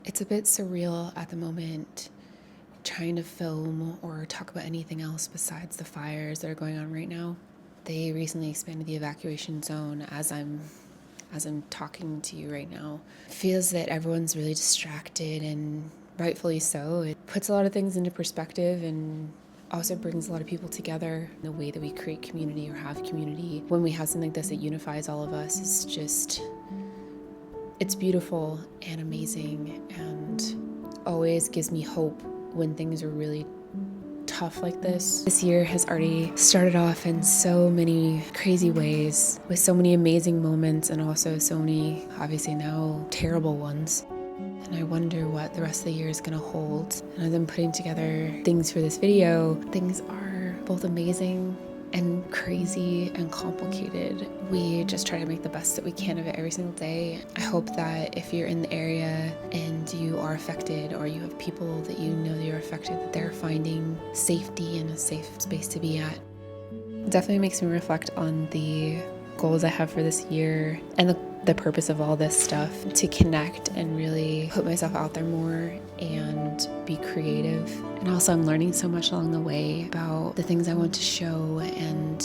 It's a bit surreal at the moment trying to film or talk about anything else besides the fires that are going on right now. They recently expanded the evacuation zone as I'm talking to you right now. It feels that everyone's really distracted, and rightfully so. It puts a lot of things into perspective and also brings a lot of people together. The way that we create community or have community when we have something like this that unifies all of us is just, it's beautiful and amazing, and always gives me hope when things are really tough like this. This year has already started off in so many crazy ways, with so many amazing moments and also so many, obviously now, terrible ones. And I wonder what the rest of the year is going to hold. And as I'm putting together things for this video, things are both amazing and crazy and complicated. We just try to make the best that we can of it every single day. I hope that if you're in the area and you are affected, or you have people that you know that you're affected, that they're finding safety and a safe space to be at. It definitely makes me reflect on the goals I have for this year and the purpose of all this stuff, to connect and really put myself out there more and be creative. And also I'm learning so much along the way about the things I want to show and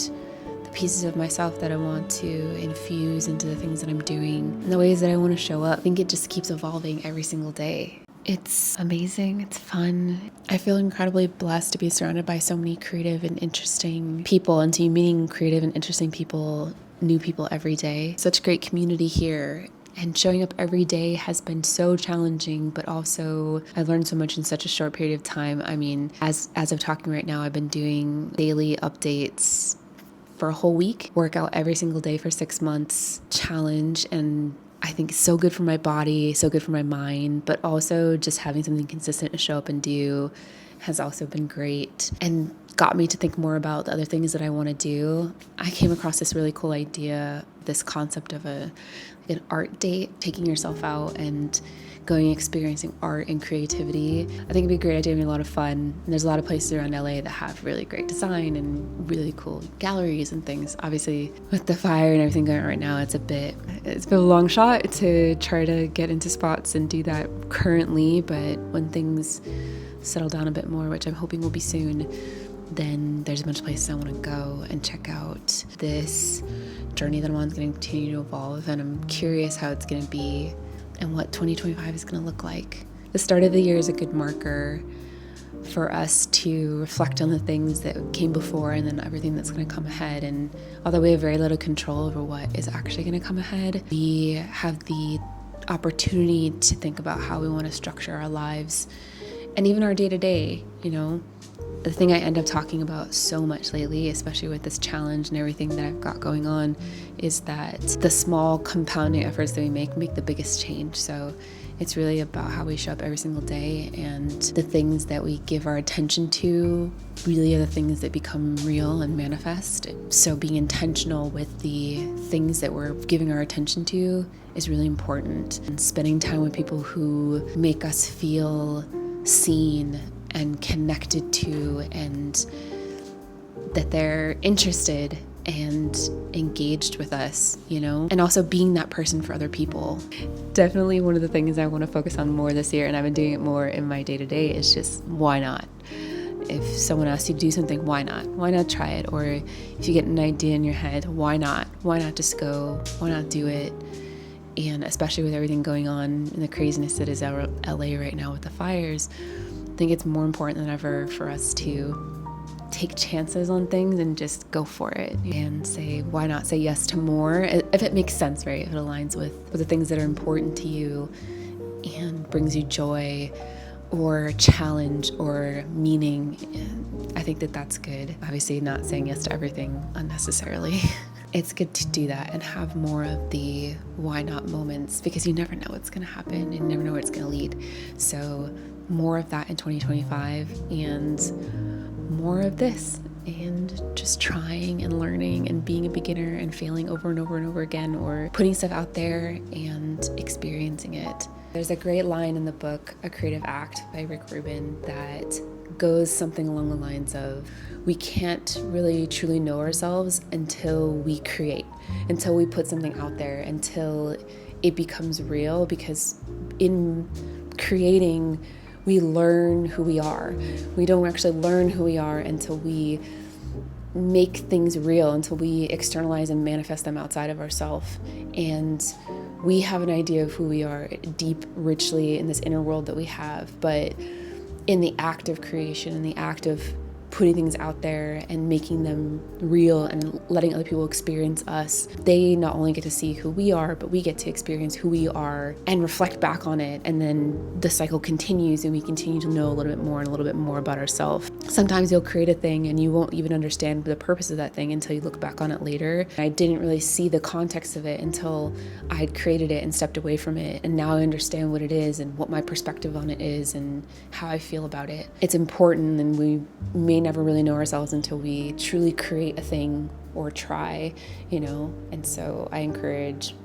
the pieces of myself that I want to infuse into the things that I'm doing and the ways that I want to show up. I think it just keeps evolving every single day. It's amazing, it's fun. I feel incredibly blessed to be surrounded by so many creative and interesting people, and to be meeting creative and interesting people, new people every day. Such great community here. And showing up every day has been so challenging, but also I learned so much in such a short period of time. I mean, as of talking right now, I've been doing daily updates for a whole week, workout every single day for 6 months, challenge, and I think it's so good for my body, so good for my mind, but also just having something consistent to show up and do has also been great and got me to think more about the other things that I want to do. I came across this really cool idea, this concept of an art date, taking yourself out and going experiencing art and creativity. I think it'd be a great idea and a lot of fun. And there's a lot of places around LA that have really great design and really cool galleries and things. Obviously, with the fire and everything going on right now, it's been a long shot to try to get into spots and do that currently. But when things settle down a bit more, which I'm hoping will be soon, then there's a bunch of places I want to go and check out. This journey that I'm on is going to continue to evolve, and I'm curious how it's going to be and what 2025 is going to look like. The start of the year is a good marker for us to reflect on the things that came before and then everything that's going to come ahead. And although we have very little control over what is actually going to come ahead, we have the opportunity to think about how we want to structure our lives and even our day-to-day, you know. The thing I end up talking about so much lately, especially with this challenge and everything that I've got going on, is that the small compounding efforts that we make the biggest change. So it's really about how we show up every single day, and the things that we give our attention to really are the things that become real and manifest. So being intentional with the things that we're giving our attention to is really important. And spending time with people who make us feel seen and connected to, and that they're interested and engaged with us, you know, and also being that person for other people. Definitely one of the things I want to focus on more this year, and I've been doing it more in my day-to-day, is just why not? If someone asks you to do something, why not? Why not try it? Or if you get an idea in your head, why not? Why not just go? Why not do it? And especially with everything going on and the craziness that is LA right now with the fires, I think it's more important than ever for us to take chances on things and just go for it and say, why not say yes to more? If it makes sense, right? If it aligns with the things that are important to you and brings you joy or challenge or meaning. And I think that that's good. Obviously not saying yes to everything unnecessarily. It's good to do that and have more of the why not moments, because you never know what's going to happen and you never know where it's going to lead. So more of that in 2025, and more of this, and just trying and learning and being a beginner and failing over and over and over again, or putting stuff out there and experiencing it. There's a great line in the book, A Creative Act by Rick Rubin, that goes something along the lines of, we can't really truly know ourselves until we create, until we put something out there, until it becomes real, because in creating, we learn who we are. We don't actually learn who we are until we make things real, until we externalize and manifest them outside of ourselves. And we have an idea of who we are deep, richly in this inner world that we have. But in the act of creation, in the act of putting things out there and making them real and letting other people experience us, they not only get to see who we are, but we get to experience who we are and reflect back on it. And then the cycle continues and we continue to know a little bit more and a little bit more about ourselves. Sometimes you'll create a thing and you won't even understand the purpose of that thing until you look back on it later. I didn't really see the context of it until I had created it and stepped away from it. And now I understand what it is and what my perspective on it is and how I feel about it. It's important, and we may never really know ourselves until we truly create a thing or try, and so I'm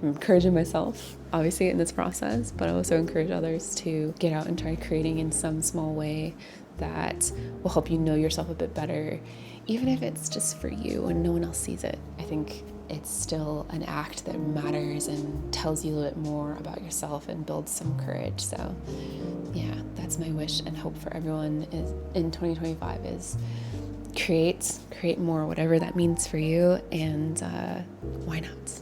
encouraging myself obviously in this process, but I also encourage others to get out and try creating in some small way that will help you know yourself a bit better, even if it's just for you and no one else sees it. I think it's still an act that matters and tells you a little bit more about yourself and builds some courage. So yeah, that's my wish and hope for everyone is in 2025 is create more, whatever that means for you. And why not?